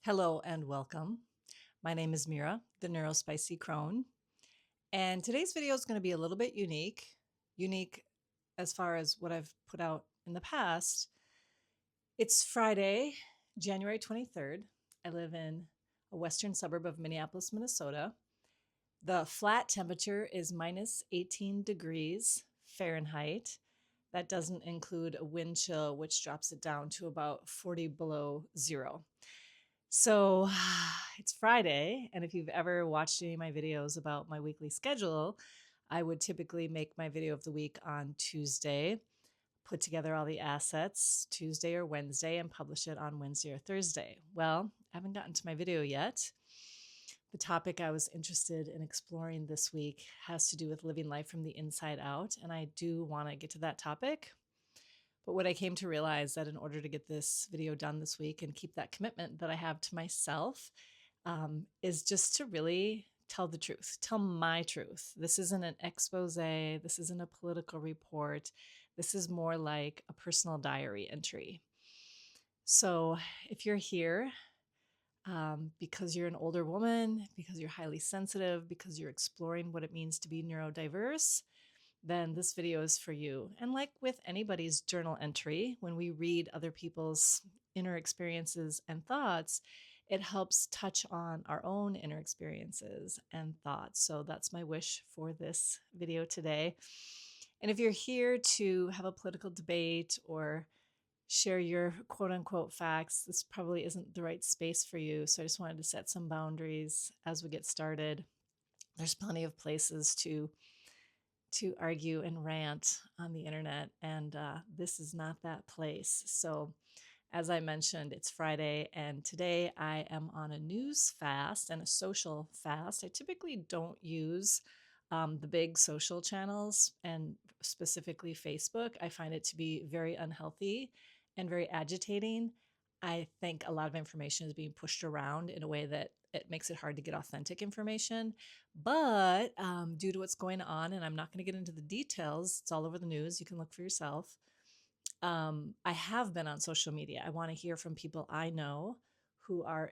Hello and welcome. My name is Mira, the Neurospicy Crone, and today's video is going to be a little bit unique. Unique as far as what I've put out in the past. It's Friday, January 23rd. I live in a western suburb of Minneapolis, Minnesota. The flat temperature is minus 18 degrees Fahrenheit. That doesn't include a wind chill, which drops it down to about 40 below zero. So it's Friday, and if you've ever watched any of my videos about my weekly schedule, I would typically make my video of the week on Tuesday, put together all the assets Tuesday or Wednesday, and publish it on Wednesday or Thursday. Well, I haven't gotten to my video yet. The topic I was interested in exploring this week has to do with living life from the inside out, and I do want to get to that topic. But what I came to realize that in order to get this video done this week and keep that commitment that I have to myself is just to really tell the truth, tell my truth. This isn't an expose. This isn't a political report. This is more like a personal diary entry. So if you're here because you're an older woman, because you're highly sensitive, because you're exploring what it means to be neurodiverse, then this video is for you. And like with anybody's journal entry, when we read other people's inner experiences and thoughts, it helps touch on our own inner experiences and thoughts. So that's my wish for this video today. And if you're here to have a political debate or share your quote unquote facts, this probably isn't the right space for you. So I just wanted to set some boundaries as we get started. There's plenty of places to argue and rant on the internet, and this is not that place. So as I mentioned, it's Friday, and today I am on a news fast and a social fast. I typically don't use the big social channels, and specifically Facebook. I find it to be very unhealthy and very agitating. I think a lot of information is being pushed around in a way that it makes it hard to get authentic information. But due to what's going on, and I'm not going to get into the details, it's all over the news. You can look for yourself. I have been on social media. I want to hear from people I know who are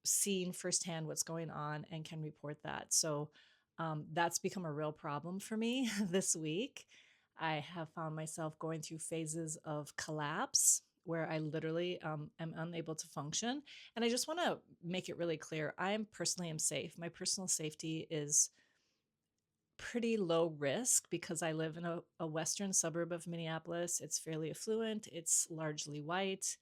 seeing firsthand what's going on and can report that. So that's become a real problem for me this week. I have found myself going through phases of collapse where I literally am unable to function. And I just want to make it really clear. I personally am safe. My personal safety is pretty low risk because I live in a western suburb of Minneapolis. It's fairly affluent. It's largely white.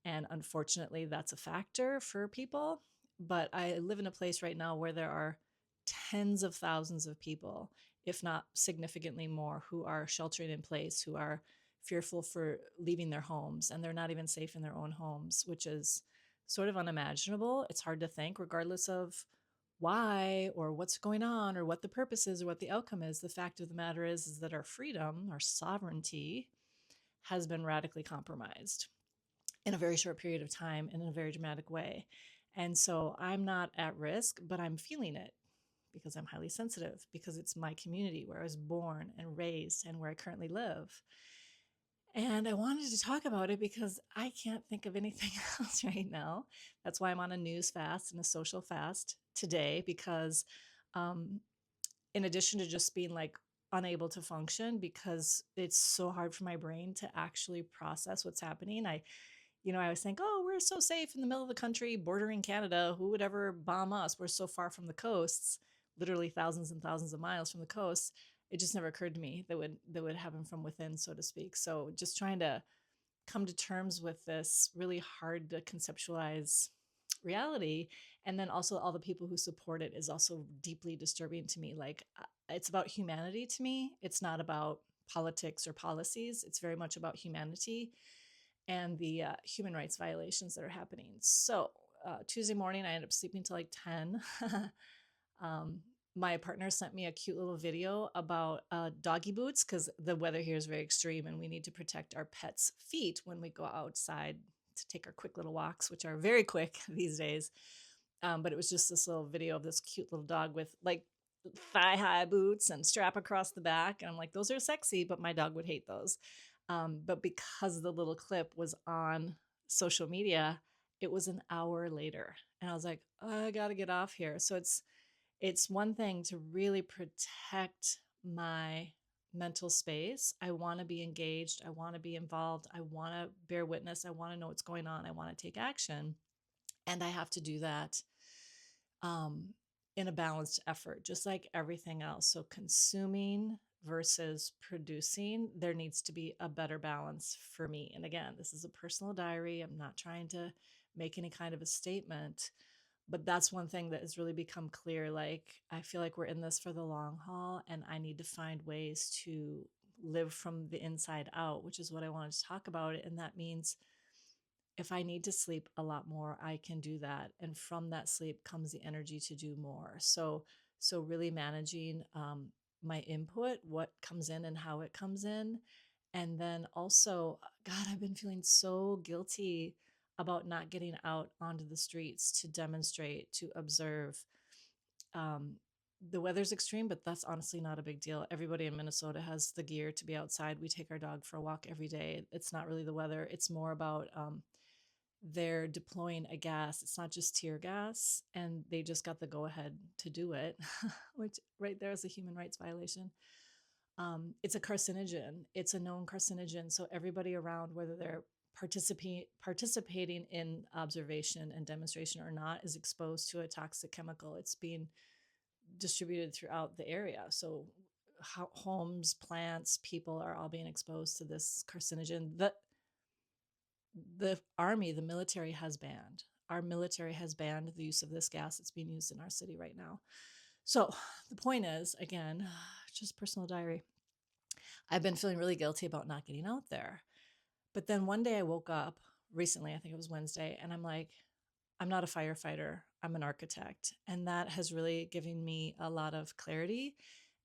And unfortunately, that's a factor for people. But I live in a place right now where there are tens of thousands of people, if not significantly more, who are sheltering in place, who are fearful for leaving their homes, and they're not even safe in their own homes, which is sort of unimaginable. It's hard to think, regardless of why or what's going on or what the purpose is or what the outcome is. The fact of the matter is that our freedom, our sovereignty, has been radically compromised in a very short period of time and in a very dramatic way. And so I'm not at risk, but I'm feeling it because I'm highly sensitive, because it's my community where I was born and raised and where I currently live. And I wanted to talk about it because I can't think of anything else right now. That's why I'm on a news fast and a social fast today, because in addition to just being like unable to function because it's so hard for my brain to actually process what's happening. I always think, oh, we're so safe in the middle of the country, bordering Canada. Who would ever bomb us? We're so far from the coasts, literally thousands and thousands of miles from the coast. It just never occurred to me that would happen from within, so to speak. So just trying to come to terms with this really hard to conceptualize reality. And then also all the people who support it is also deeply disturbing to me. Like it's about humanity to me. It's not about politics or policies. It's very much about humanity and the human rights violations that are happening. So Tuesday morning, I ended up sleeping till like 10. My partner sent me a cute little video about doggy boots because the weather here is very extreme and we need to protect our pets' feet when we go outside to take our quick little walks, which are very quick these days. But it was just this little video of this cute little dog with like thigh-high boots and strap across the back. And I'm like, those are sexy, but my dog would hate those. But because the little clip was on social media, It was an hour later. And I was like, oh, I got to get off here. So it's one thing to really protect my mental space. I want to be engaged. I want to be involved. I want to bear witness. I want to know what's going on. I want to take action. And I have to do that um, in a balanced effort, just like everything else. So, consuming versus producing, there needs to be a better balance for me. And again, this is a personal diary. I'm not trying to make any kind of a statement, but that's one thing that has really become clear. Like, I feel like we're in this for the long haul, and I need to find ways to live from the inside out, which is what I wanted to talk about. And that means if I need to sleep a lot more, I can do that. And from that sleep comes the energy to do more. So really managing my input, what comes in and how it comes in. And then also, God, I've been feeling so guilty about not getting out onto the streets to demonstrate, to observe. Um, the weather's extreme, but that's honestly not a big deal. Everybody in Minnesota has the gear to be outside. We take our dog for a walk every day. It's not really the weather. It's more about they're deploying a gas. It's not just tear gas, and they just got the go ahead to do it, which right there is a human rights violation. It's a carcinogen. It's a known carcinogen. So everybody around, whether they're participating in observation and demonstration or not, is exposed to a toxic chemical. It's being distributed throughout the area. So homes, plants, people are all being exposed to this carcinogen. The army, the military has banned. Our military has banned the use of this gas. It's being used in our city right now. So the point is, again, just personal diary. I've been feeling really guilty about not getting out there. But then one day I woke up recently, I think it was Wednesday, and I'm like, I'm not a firefighter. I'm an architect. And that has really given me a lot of clarity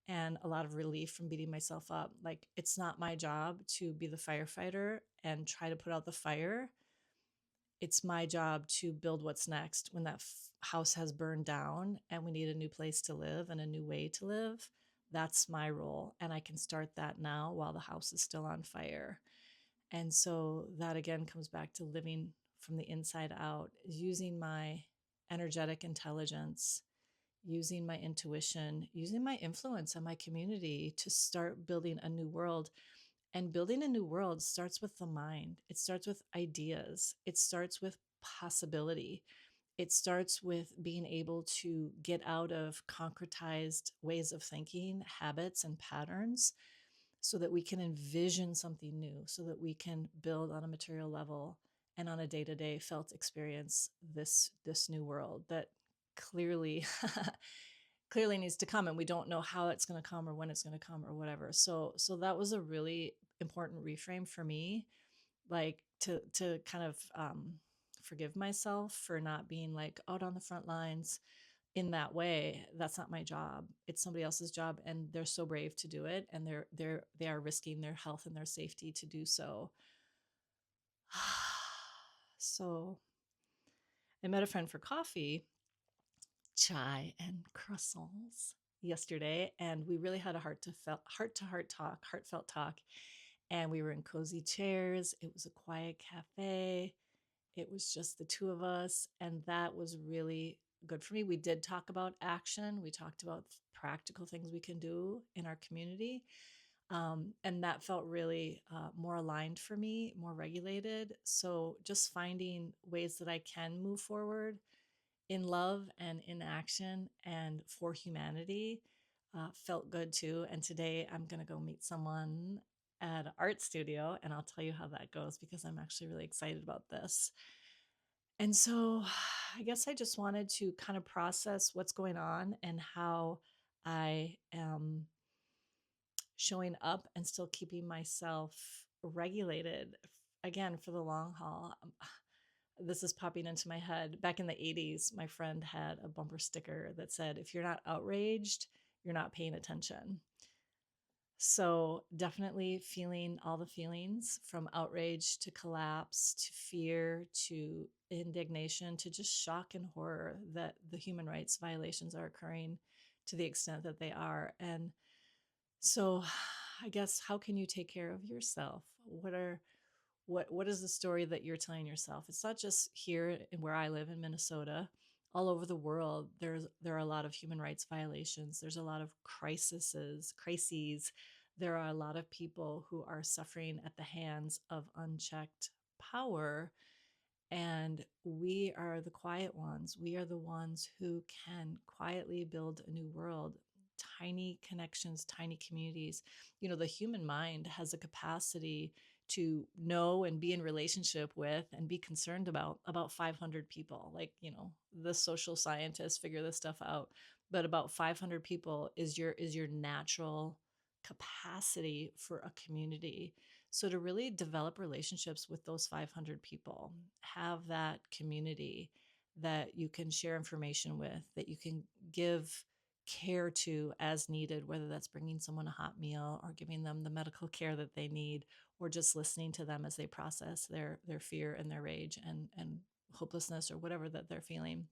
and a lot of relief from beating myself up. Like, it's not my job to be the firefighter and try to put out the fire. It's my job to build what's next when that house has burned down and we need a new place to live and a new way to live. That's my role. And I can start that now while the house is still on fire. And so that again comes back to living from the inside out, using my energetic intelligence, using my intuition, using my influence on my community to start building a new world. And building a new world starts with the mind. It starts with ideas. It starts with possibility. It starts with being able to get out of concretized ways of thinking, habits, and patterns so that we can envision something new, so that we can build on a material level and on a day-to-day felt experience this new world that clearly clearly needs to come, and we don't know how it's going to come or when it's going to come or whatever. So that was a really important reframe for me, like to kind of forgive myself for not being like out on the front lines in that way. That's not my job. It's somebody else's job, and they're so brave to do it, and they are risking their health and their safety to do so. So I met a friend for coffee, chai and croissants yesterday, and we really had a heartfelt talk. And we were in cozy chairs. It was a quiet cafe. It was just the two of us, and that was really good for me. We did talk about action. We talked about practical things we can do in our community. And that felt really more aligned for me, more regulated. So just finding ways that I can move forward in love and in action and for humanity felt good too. And today I'm going to go meet someone at an art studio, and I'll tell you how that goes because I'm actually really excited about this. And so I guess I just wanted to kind of process what's going on and how I am showing up and still keeping myself regulated again for the long haul. This is popping into my head. Back in the 80s, my friend had a bumper sticker that said, if you're not outraged, you're not paying attention. So definitely feeling all the feelings, from outrage to collapse to fear to indignation to just shock and horror that the human rights violations are occurring to the extent that they are. And so I guess, how can you take care of yourself? What is the story that you're telling yourself? It's not just here where I live in Minnesota. All over the world, there are a lot of human rights violations. There's a lot of crises. There are a lot of people who are suffering at the hands of unchecked power, and we are the quiet ones. We are the ones who can quietly build a new world, tiny connections, tiny communities. The human mind has a capacity to know and be in relationship with and be concerned about 500 people. Like, the social scientists figure this stuff out, but about 500 people is your natural capacity for a community. So to really develop relationships with those 500 people, have that community that you can share information with, that you can give care to as needed, whether that's bringing someone a hot meal or giving them the medical care that they need, or just listening to them as they process their fear and their rage and hopelessness or whatever that they're feeling.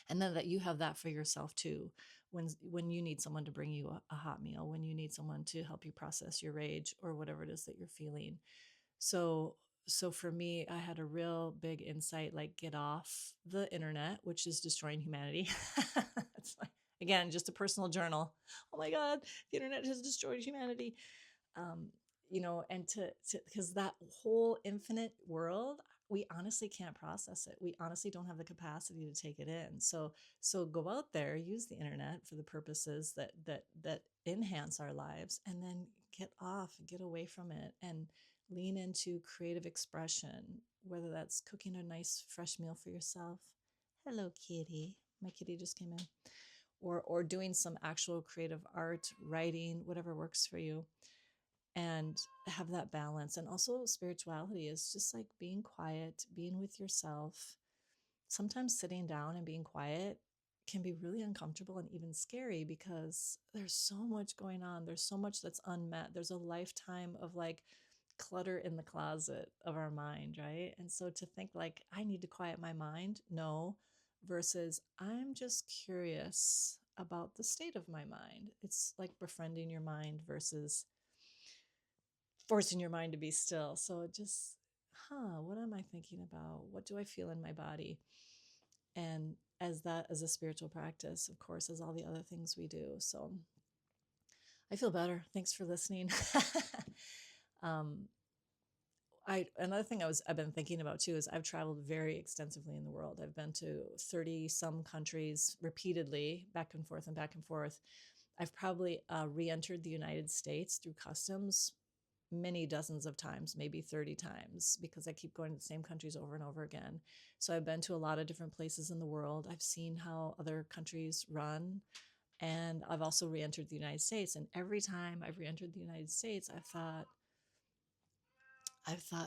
And then that you have that for yourself too, when you need someone to bring you a hot meal, when you need someone to help you process your rage or whatever it is that you're feeling. So so for me, I had a real big insight, like, get off the internet, which is destroying humanity. It's like, again, just a personal journal. Oh my god, the internet has destroyed humanity. um, and to because that whole infinite world, we honestly can't process it. We honestly don't have the capacity to take it in. So go out there, use the internet for the purposes that enhance our lives, and then get away from it, and lean into creative expression, whether that's cooking a nice fresh meal for yourself. Hello, kitty. My kitty just came in. Or doing some actual creative art, writing, whatever works for you, and have that balance. And also, spirituality is just like being quiet, being with yourself. Sometimes sitting down and being quiet can be really uncomfortable and even scary, because there's so much going on. There's so much that's unmet. There's a lifetime of like clutter in the closet of our mind, right? And so to think like, I need to quiet my mind, no, versus I'm just curious about the state of my mind. It's like befriending your mind versus forcing your mind to be still. So just, what am I thinking about? What do I feel in my body? And as a spiritual practice, of course, as all the other things we do. So I feel better. Thanks for listening. um, Another thing I've been thinking about too is I've traveled very extensively in the world. I've been to 30 some countries repeatedly, back and forth and back and forth. I've probably re-entered the United States through customs many dozens of times, maybe 30 times, because I keep going to the same countries over and over again. So I've been to a lot of different places in the world. I've seen how other countries run, and I've also re-entered the United States. And every time I've re-entered the United States, I've thought,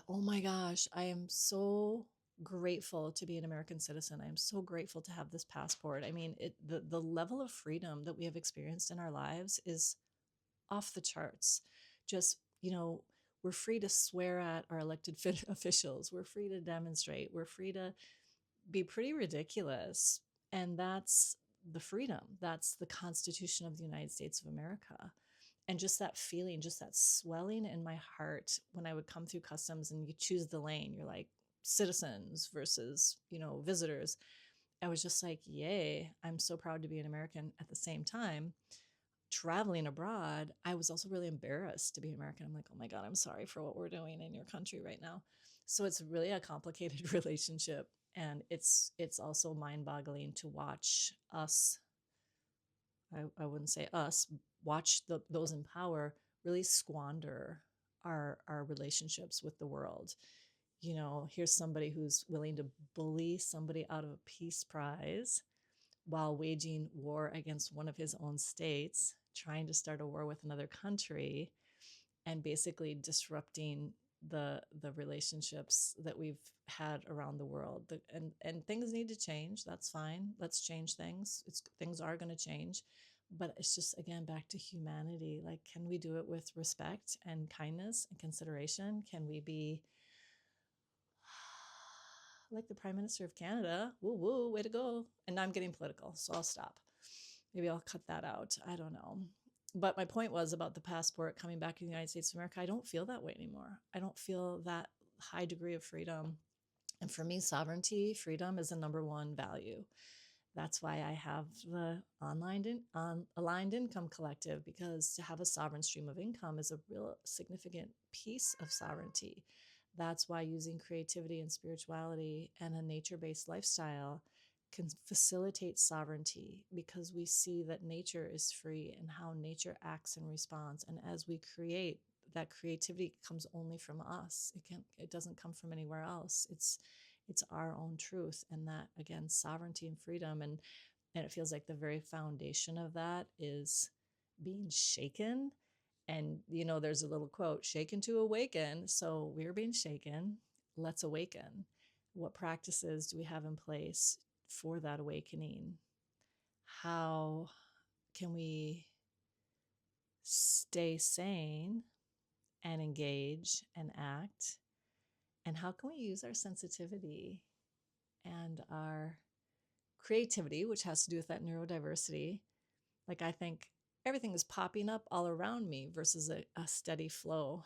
oh my gosh, I am so grateful to be an American citizen. I am so grateful to have this passport. I mean, the level of freedom that we have experienced in our lives is off the charts. Just, we're free to swear at our elected officials. We're free to demonstrate. We're free to be pretty ridiculous. And that's the freedom. That's the Constitution of the United States of America. And just that feeling, just that swelling in my heart when I would come through customs and you choose the lane, you're like citizens versus, visitors. I was just like, yay, I'm so proud to be an American. At the same time, traveling abroad, I was also really embarrassed to be American. I'm like, oh my God, I'm sorry for what we're doing in your country right now. So it's really a complicated relationship. And it's also mind-boggling to watch us, I wouldn't say us, watch those in power really squander our relationships with the world. Here's somebody who's willing to bully somebody out of a peace prize while waging war against one of his own states, trying to start a war with another country, and basically disrupting the relationships that we've had around the world. And things need to change. That's fine. Let's change things. Things are going to change, but it's just, again, back to humanity. Like, can we do it with respect and kindness and consideration? Can we be like the Prime Minister of Canada? Woo woo, way to go. And now I'm getting political, so I'll stop. Maybe I'll cut that out. I don't know. But my point was about the passport coming back to the United States of America. I don't feel that way anymore. I don't feel that high degree of freedom. And for me, sovereignty, freedom is a number one value. That's why I have the aligned income collective, because to have a sovereign stream of income is a real significant piece of sovereignty. That's why using creativity and spirituality and a nature-based lifestyle can facilitate sovereignty, because we see that nature is free and how nature acts in response. And as we create, that creativity comes only from us. It doesn't come from anywhere else. It's our own truth. And that, again, sovereignty and freedom. And it feels like the very foundation of that is being shaken. And, there's a little quote, shaken to awaken. So we're being shaken. Let's awaken. What practices do we have in place for that awakening? How can we stay sane and engage and act? And how can we use our sensitivity and our creativity, which has to do with that neurodiversity? Like, I think everything is popping up all around me versus a steady flow.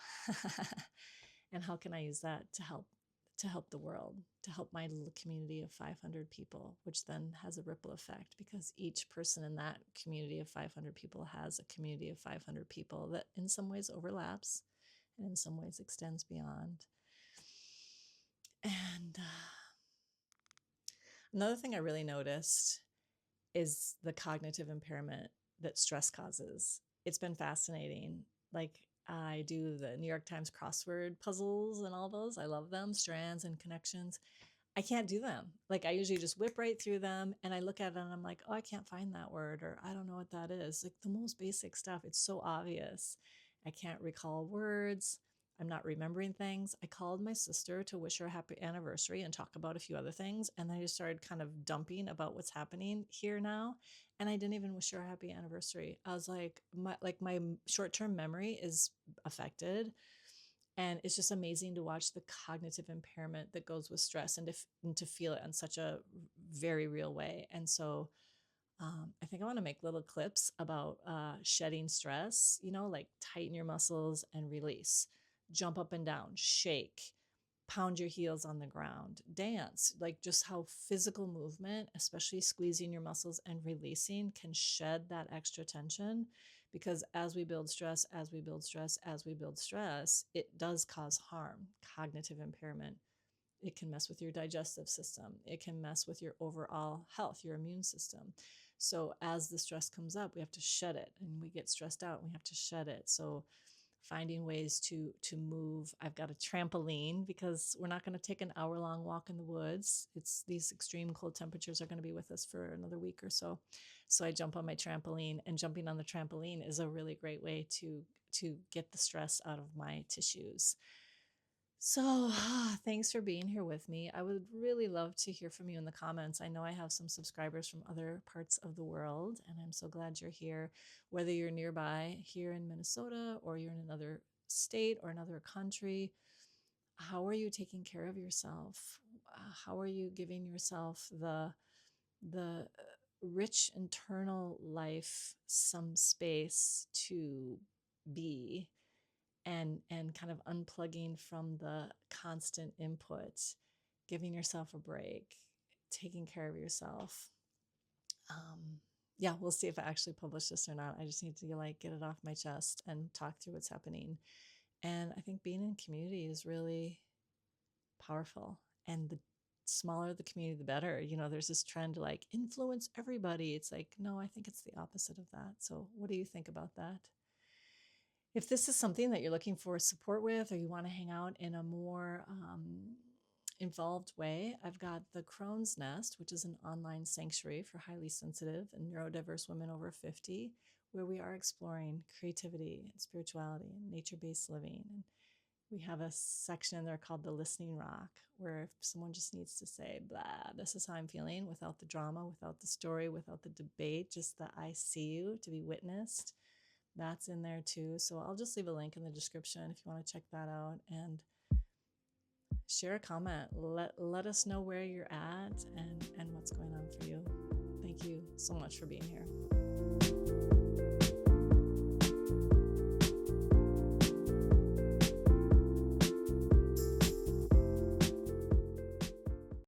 And how can I use that to help the world, to help my little community of 500 people, which then has a ripple effect, because each person in that community of 500 people has a community of 500 people that in some ways overlaps and in some ways extends beyond. And another thing I really noticed is the cognitive impairment that stress causes. It's been fascinating. Like, I do the New York Times crossword puzzles and all those. I love them, strands and connections. I can't do them. Like, I usually just whip right through them, and I look at it and I'm like, oh, I can't find that word, or I don't know what that is. Like, the most basic stuff. It's so obvious. I can't recall words. I'm not remembering things. I called my sister to wish her a happy anniversary and talk about a few other things. And I just started kind of dumping about what's happening here now. And I didn't even wish her a happy anniversary. I was like, my short-term memory is affected. And it's just amazing to watch the cognitive impairment that goes with stress, and to feel it in such a very real way. And so I think I want to make little clips about shedding stress, like tighten your muscles and release, jump up and down, shake, pound your heels on the ground, dance, like just how physical movement, especially squeezing your muscles and releasing, can shed that extra tension. Because as we build stress, it does cause harm, cognitive impairment. It can mess with your digestive system. It can mess with your overall health, your immune system. So as the stress comes up, we have to shed it, and we get stressed out and we have to shed it. So finding ways to move. I've got a trampoline, because we're not going to take an hour-long walk in the woods. It's these extreme cold temperatures are going to be with us for another week or so. So I jump on my trampoline, and jumping on the trampoline is a really great way to get the stress out of my tissues. So thanks for being here with me. I would really love to hear from you in the comments. I know I have some subscribers from other parts of the world, and I'm so glad you're here. Whether you're nearby here in Minnesota, or you're in another state or another country, how are you taking care of yourself? How are you giving yourself the rich internal life some space to be, and kind of unplugging from the constant input, giving yourself a break, taking care of yourself? Yeah, we'll see if I actually publish this or not. I just need to get it off my chest and talk through what's happening. And I think being in community is really powerful. And the smaller the community, the better. There's this trend to influence everybody. It's like, no, I think it's the opposite of that. So what do you think about that? If this is something that you're looking for support with, or you want to hang out in a more involved way, I've got the Crone's Nest, which is an online sanctuary for highly sensitive and neurodiverse women over 50, where we are exploring creativity and spirituality and nature-based living. And we have a section in there called the Listening Rock, where if someone just needs to say, blah, this is how I'm feeling, without the drama, without the story, without the debate, just the I see you, to be witnessed, that's in there too. So I'll just leave a link in the description if you want to check that out, and share a comment. Let us know where you're at and what's going on for you. Thank you so much for being here.